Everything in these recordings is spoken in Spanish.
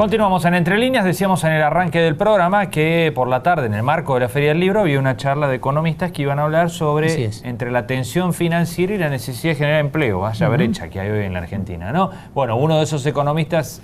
Continuamos en Entre Líneas. Decíamos en el arranque del programa que por la tarde, en el marco de la Feria del Libro, había una charla de economistas que iban a hablar sobre entre la tensión financiera y la necesidad de generar empleo, vaya brecha que hay hoy en la Argentina, ¿no? Bueno, uno de esos economistas,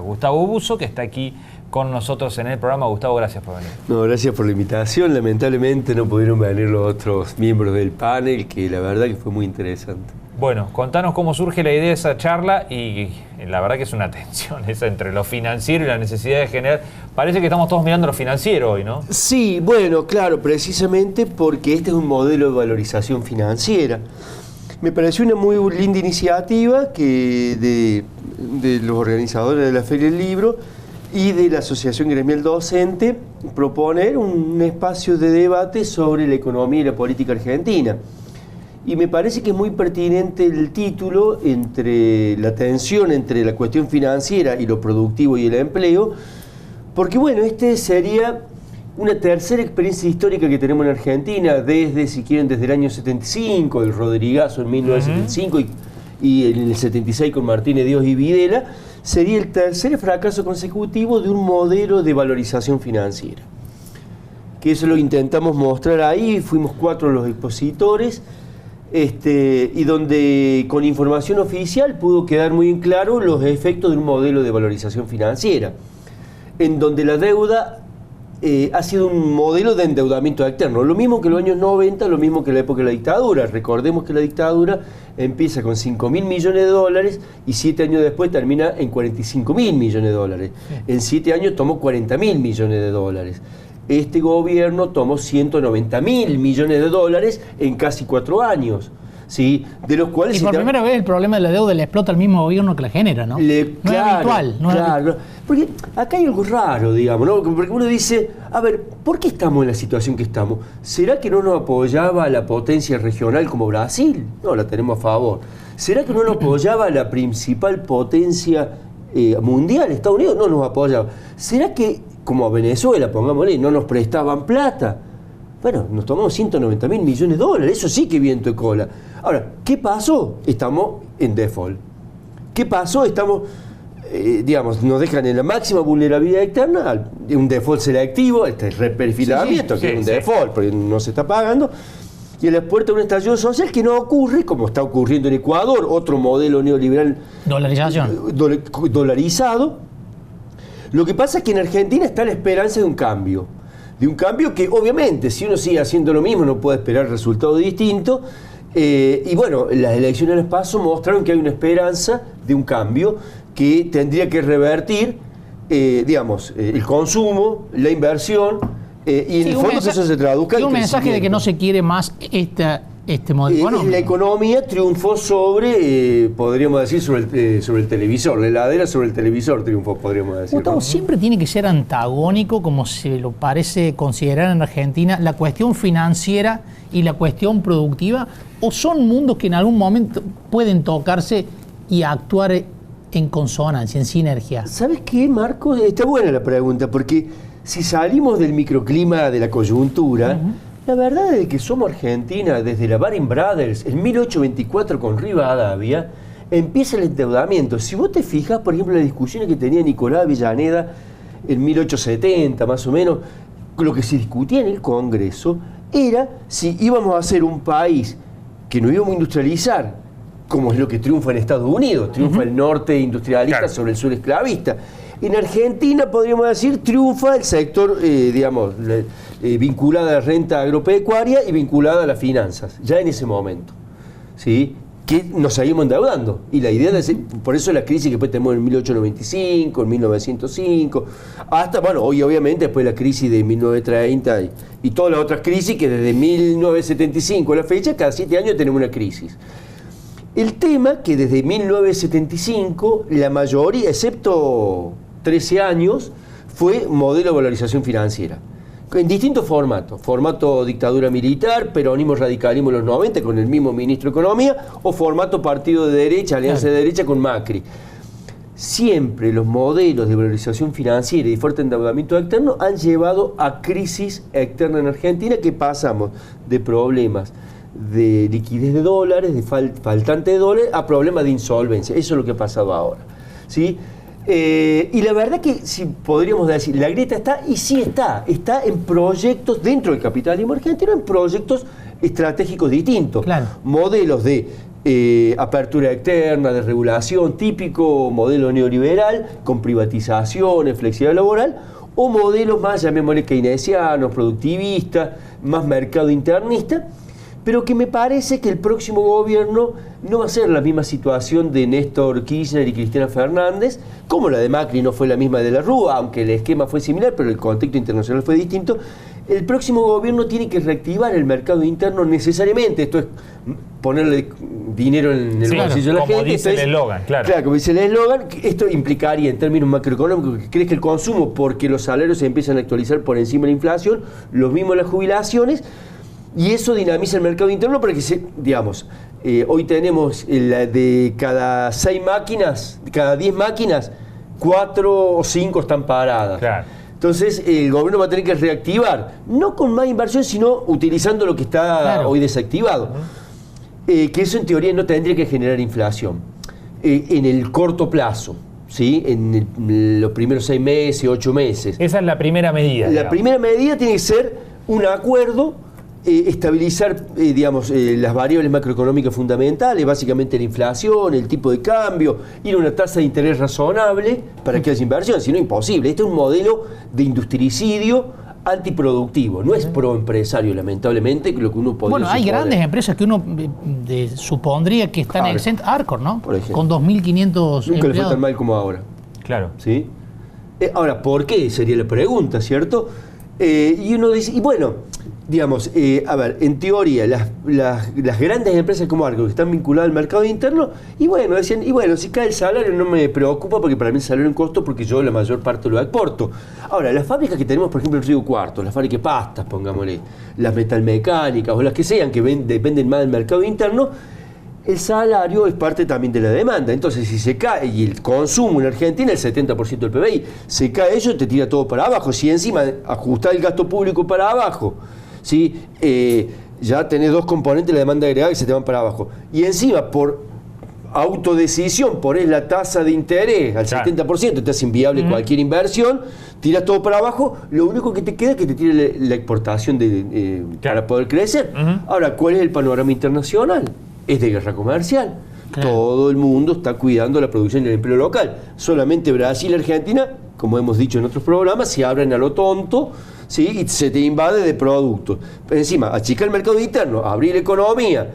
Gustavo Busso, que está aquí con nosotros en el programa. Gustavo, gracias por venir. No, gracias por la invitación. Lamentablemente no pudieron venir los otros miembros del panel, que la verdad que fue muy interesante. Bueno, contanos cómo surge la idea de esa charla y la verdad que es una tensión esa entre lo financiero y la necesidad de generar. Parece que estamos todos mirando lo financiero hoy, ¿no? Sí, bueno, claro, precisamente porque este es un modelo de valorización financiera. Me pareció una muy linda iniciativa que de los organizadores de la Feria del Libro y de la Asociación Gremial Docente proponer un espacio de debate sobre la economía y la política argentina. Y me parece que es muy pertinente el título entre la tensión entre la cuestión financiera y lo productivo y el empleo, porque bueno, este sería una tercera experiencia histórica que tenemos en Argentina, desde, si quieren, desde el año 75, el Rodrigazo en 1975 y en el 76 con Martínez Dios y Videla, sería el tercer fracaso consecutivo de un modelo de valorización financiera. Que eso lo intentamos mostrar ahí, fuimos 4 los expositores, y donde con información oficial pudo quedar muy en claro los efectos de un modelo de valorización financiera, en donde la deuda ha sido un modelo de endeudamiento externo, lo mismo que en los años 90, lo mismo que en la época de la dictadura. Recordemos que la dictadura empieza con 5.000 millones de dólares y 7 años después termina en 45.000 millones de dólares. En 7 años tomó 40.000 millones de dólares. Este gobierno tomó 190.000 millones de dólares en casi 4 años, ¿sí? De los cuales... Y por primera vez el problema de la deuda le explota al mismo gobierno que la genera, ¿no? No es habitual. Claro. Porque acá hay algo raro, digamos, ¿no? Porque uno dice, a ver, ¿por qué estamos en la situación que estamos? ¿Será que no nos apoyaba la potencia regional como Brasil? No, la tenemos a favor. ¿Será que no nos apoyaba la principal potencia mundial, Estados Unidos? No nos apoyaba. ¿Será que, como a Venezuela, pongámosle, no nos prestaban plata? Bueno, nos tomamos 190.000 millones de dólares, eso sí que viento de cola. Ahora, ¿qué pasó? Estamos en default. ¿Qué pasó? Estamos, nos dejan en la máxima vulnerabilidad externa, un default selectivo, este reperfilamiento, que es un default, porque no se está pagando, y en la puerta de un estallido social que no ocurre, como está ocurriendo en Ecuador, otro modelo neoliberal dolarizado. Lo que pasa es que en Argentina está la esperanza de un cambio que obviamente si uno sigue haciendo lo mismo no puede esperar resultados distintos, y bueno, las elecciones del PASO mostraron que hay una esperanza de un cambio que tendría que revertir el consumo, la inversión, y en el fondo que eso se traduzca en un mensaje de que no se quiere más este modelo económico. La economía triunfó sobre, podríamos decir, sobre el televisor, la heladera sobre el televisor triunfó, podríamos decir. Gustavo, siempre tiene que ser antagónico, como se lo parece considerar en Argentina, la cuestión financiera y la cuestión productiva, o son mundos que en algún momento pueden tocarse y actuar en consonancia, en sinergia. ¿Sabes qué, Marco? Está buena la pregunta, porque si salimos del microclima de la coyuntura, la verdad es que somos Argentina, desde la Baring Brothers, en 1824 con Rivadavia, empieza el endeudamiento. Si vos te fijas, por ejemplo, las discusiones que tenía Nicolás Avellaneda en 1870, más o menos, lo que se discutía en el Congreso era si íbamos a ser un país que nos íbamos a industrializar, como es lo que triunfa en Estados Unidos, triunfa el norte industrialista sobre el sur esclavista. En Argentina, podríamos decir, triunfa el sector, vinculado a la renta agropecuaria y vinculado a las finanzas, ya en ese momento, ¿sí? Que nos seguimos endeudando. Y la idea de por eso la crisis que después tenemos en 1895, en 1905, hasta, bueno, hoy obviamente después la crisis de 1930 y todas las otras crisis que desde 1975 a la fecha, cada 7 años tenemos una crisis. El tema que desde 1975 la mayoría, excepto 13 años, fue modelo de valorización financiera. En distintos formatos. Formato dictadura militar, peronismo, radicalismo en los 90 con el mismo ministro de Economía, o formato partido de derecha, alianza de derecha con Macri. Siempre los modelos de valorización financiera y fuerte endeudamiento externo han llevado a crisis externa en Argentina, que pasamos de problemas de liquidez de dólares, de faltante de dólares, a problemas de insolvencia. Eso es lo que ha pasado ahora, ¿sí? Y la verdad que si podríamos decir, la grieta está, y sí está en proyectos dentro del capitalismo argentino, en proyectos estratégicos distintos, claro. Modelos de apertura externa, de regulación, típico modelo neoliberal, con privatizaciones, flexibilidad laboral, o modelos más, llamémosle keynesianos, productivistas, más mercado internista, pero que me parece que el próximo gobierno no va a ser la misma situación de Néstor Kirchner y Cristina Fernández, como la de Macri no fue la misma de la Rúa, aunque el esquema fue similar, pero el contexto internacional fue distinto. El próximo gobierno tiene que reactivar el mercado interno necesariamente, esto es ponerle dinero en el bolsillo de la gente. Como dice el eslogan, claro. Claro, como dice el eslogan, esto implicaría en términos macroeconómicos que crezca el consumo porque los salarios se empiezan a actualizar por encima de la inflación, lo mismo las jubilaciones, y eso dinamiza el mercado interno para que digamos, hoy tenemos de cada 6 máquinas, cada 10 máquinas, 4 o 5 están paradas. Claro. Entonces el gobierno va a tener que reactivar, no con más inversión, sino utilizando lo que está hoy desactivado. Que eso en teoría no tendría que generar inflación. En el corto plazo, ¿sí? En los primeros 6 meses, 8 meses. Esa es la primera medida. La primera medida tiene que ser un acuerdo, estabilizar las variables macroeconómicas fundamentales, básicamente la inflación, el tipo de cambio, ir a una tasa de interés razonable para que haya inversión, si no imposible. Este es un modelo de industricidio antiproductivo, no es proempresario, lamentablemente, lo que uno podría Bueno, hay grandes empresas que uno supondría que están exentas, Arcor, ¿no? Por ejemplo. Con 2.500 Nunca le fue tan mal como ahora. Claro. ¿Sí? Ahora, ¿por qué? Sería la pregunta, ¿cierto? Y uno dice, y bueno, digamos, a ver, en teoría, las grandes empresas como Arcor que están vinculadas al mercado interno, y bueno, decían, y bueno, si cae el salario no me preocupa porque para mí el salario es un costo porque yo la mayor parte lo exporto. Ahora, las fábricas que tenemos, por ejemplo, en Río Cuarto, las fábricas de pastas, pongámosle, las metalmecánicas o las que sean, que dependen más del mercado interno, el salario es parte también de la demanda. Entonces, si se cae, y el consumo en Argentina, el 70% del PBI, se cae eso, te tira todo para abajo. Si encima ajustás el gasto público para abajo, ¿sí? Ya tenés 2 componentes de la demanda agregada que se te van para abajo. Y encima, por autodecisión, ponés la tasa de interés al 70%, te hace inviable cualquier inversión, tiras todo para abajo, lo único que te queda es que te tire la exportación para poder crecer. Ahora, ¿cuál es el panorama internacional? Es de guerra comercial. Claro. Todo el mundo está cuidando la producción y el empleo local. Solamente Brasil y Argentina, como hemos dicho en otros programas, se abren a lo tonto, ¿sí? Y se te invade de productos. Pero encima, achicar el mercado interno, abrir la economía,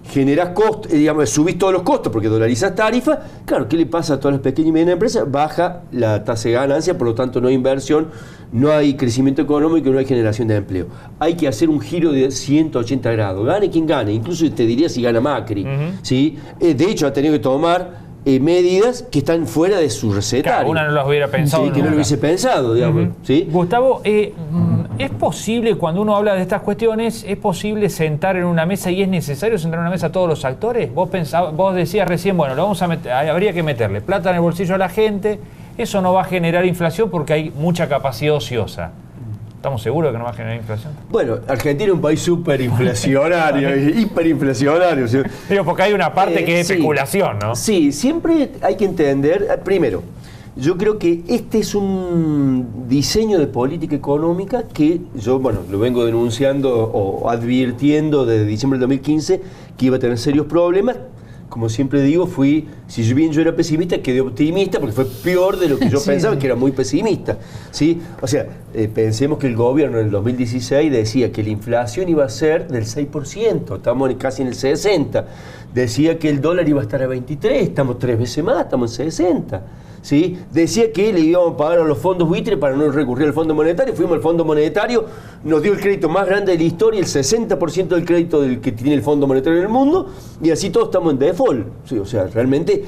generás costos, subís todos los costos porque dolarizás tarifas. Claro, ¿qué le pasa a todas las pequeñas y medianas empresas? Baja la tasa de ganancia, por lo tanto no hay inversión, no hay crecimiento económico, no hay generación de empleo. Hay que hacer un giro de 180 grados. Gane quien gane, incluso te diría si gana Macri. ¿Sí? De hecho, ha tenido que tomar medidas que están fuera de su recetario. Claro, una no las hubiera pensado. Sí, que no lo hubiese pensado, digamos. ¿Sí? Gustavo, ¿es posible, cuando uno habla de estas cuestiones, es posible sentar en una mesa y es necesario sentar en una mesa a todos los actores? Vos decías recién, bueno, habría que meterle plata en el bolsillo a la gente, eso no va a generar inflación porque hay mucha capacidad ociosa. ¿Estamos seguros de que no va a generar inflación? Bueno, Argentina es un país superinflacionario, hiperinflacionario. Digo, porque hay una parte que es especulación, ¿no? Sí, siempre hay que entender, primero, yo creo que este es un diseño de política económica que yo, bueno, lo vengo denunciando o advirtiendo desde diciembre del 2015 que iba a tener serios problemas. Como siempre digo, si bien yo era pesimista, quedé optimista porque fue peor de lo que yo pensaba, que era muy pesimista. ¿Sí? O sea, pensemos que el gobierno en el 2016 decía que la inflación iba a ser del 6%, estamos casi en el 60%. Decía que el dólar iba a estar a 23, estamos 3 veces más, estamos en 60%. ¿Sí? Decía que le íbamos a pagar a los fondos buitres para no recurrir al Fondo Monetario. Fuimos al Fondo Monetario, nos dio el crédito más grande de la historia, el 60% del crédito que tiene el Fondo Monetario en el mundo, y así todos estamos en default. ¿Sí? O sea, realmente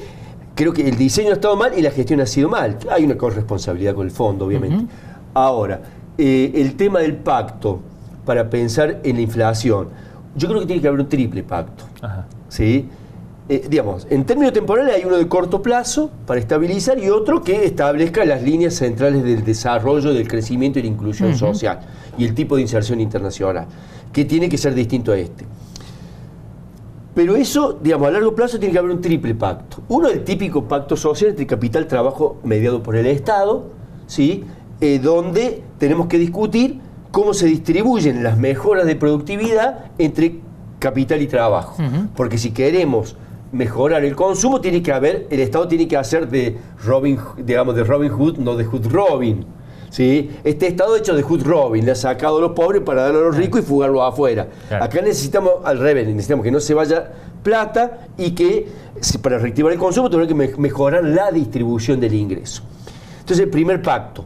creo que el diseño ha estado mal y la gestión ha sido mal. Hay una corresponsabilidad con el fondo, obviamente. Ahora, el tema del pacto para pensar en la inflación, yo creo que tiene que haber un triple pacto. ¿Sí? En términos temporales hay uno de corto plazo para estabilizar y otro que establezca las líneas centrales del desarrollo, del crecimiento y la inclusión social y el tipo de inserción internacional, que tiene que ser distinto a este. Pero eso, digamos, a largo plazo tiene que haber un triple pacto. Uno, el típico pacto social entre capital y trabajo mediado por el Estado, ¿sí? Donde tenemos que discutir cómo se distribuyen las mejoras de productividad entre capital y trabajo. Porque si queremos mejorar el consumo, tiene que haber, el Estado tiene que hacer de Robin Hood, no de Hood Robin. ¿Sí? Este Estado hecho de Hood Robin, le ha sacado a los pobres para darle a los ricos y fugarlos afuera. Claro. Acá necesitamos al revés, necesitamos que no se vaya plata y que para reactivar el consumo tenemos que mejorar la distribución del ingreso. Entonces, el primer pacto.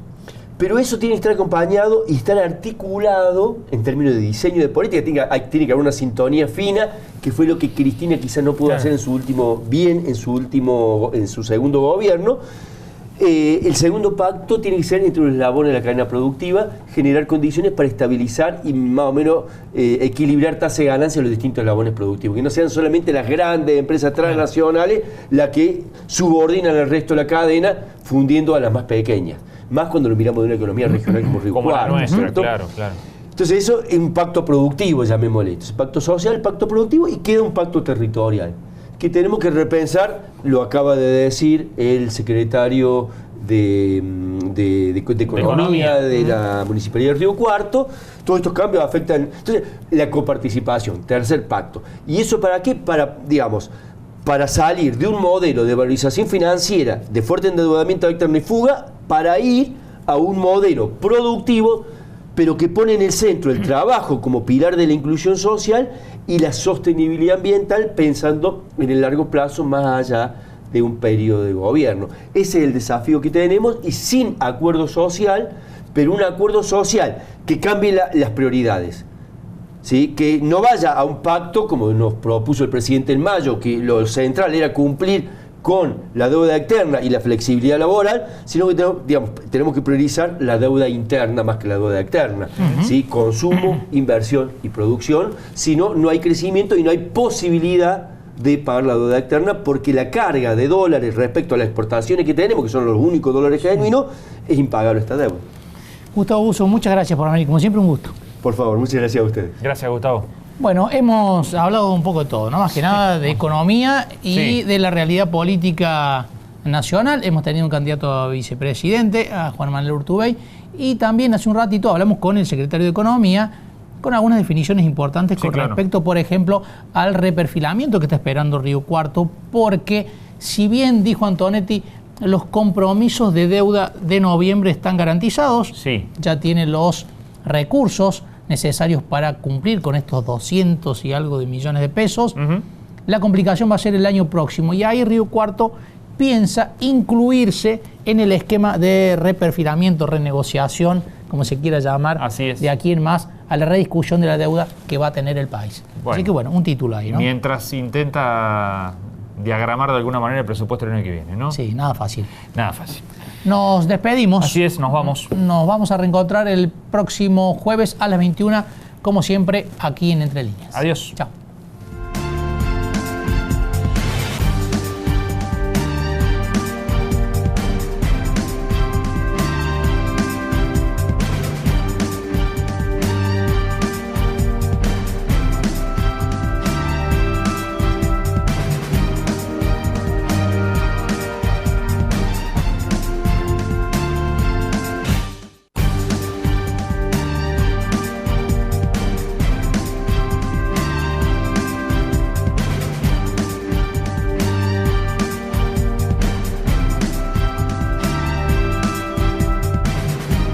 Pero eso tiene que estar acompañado y estar articulado en términos de diseño de política. Tiene que haber una sintonía fina, que fue lo que Cristina quizás no pudo hacer en su segundo gobierno. El segundo pacto tiene que ser entre los eslabones de la cadena productiva, generar condiciones para estabilizar y más o menos equilibrar tasa de ganancia en los distintos eslabones productivos, que no sean solamente las grandes empresas transnacionales las que subordinan al resto de la cadena, fundiendo a las más pequeñas. Más cuando lo miramos de una economía regional como Río Cuarto. La nuestra, claro. Entonces eso es un pacto productivo, llamémosle. Entonces, pacto social, pacto productivo, y queda un pacto territorial, que tenemos que repensar, lo acaba de decir el secretario de Economía de la Municipalidad de Río Cuarto. Todos estos cambios afectan. Entonces, la coparticipación, tercer pacto. ¿Y eso para qué? Para salir de un modelo de valorización financiera de fuerte endeudamiento externo y fuga, para ir a un modelo productivo, pero que pone en el centro el trabajo como pilar de la inclusión social y la sostenibilidad ambiental, pensando en el largo plazo más allá de un periodo de gobierno. Ese es el desafío que tenemos, y sin acuerdo social, pero un acuerdo social que cambie las prioridades. ¿Sí? Que no vaya a un pacto como nos propuso el presidente en mayo, que lo central era cumplir con la deuda externa y la flexibilidad laboral, sino que tenemos que priorizar la deuda interna más que la deuda externa. ¿Sí? Consumo, inversión y producción. Si no, no hay crecimiento y no hay posibilidad de pagar la deuda externa, porque la carga de dólares respecto a las exportaciones que tenemos, que son los únicos dólares genuinos, es impagable esta deuda. Gustavo Busso, muchas gracias por venir, como siempre un gusto. Por favor, muchas gracias a ustedes. Gracias, Gustavo. Bueno, hemos hablado un poco de todo, ¿no? Más que nada de economía y de la realidad política nacional. Hemos tenido un candidato a vicepresidente, a Juan Manuel Urtubey, y también hace un ratito hablamos con el secretario de Economía, con algunas definiciones importantes respecto, por ejemplo, al reperfilamiento que está esperando Río Cuarto, porque si bien, dijo Antonetti, los compromisos de deuda de noviembre están garantizados, ya tiene los recursos necesarios para cumplir con estos 200 y algo de millones de pesos. La complicación va a ser el año próximo, y ahí Río Cuarto piensa incluirse en el esquema de reperfilamiento, renegociación, como se quiera llamar, de aquí en más, a la rediscusión de la deuda que va a tener el país. Bueno, así que bueno, un título ahí, ¿no? Mientras intenta diagramar de alguna manera el presupuesto del año que viene, ¿no? Sí, nada fácil. Nada fácil. Nos despedimos. Así es, nos vamos. Nos vamos a reencontrar el próximo jueves a las 21, como siempre, aquí en Entre Líneas. Adiós. Chao.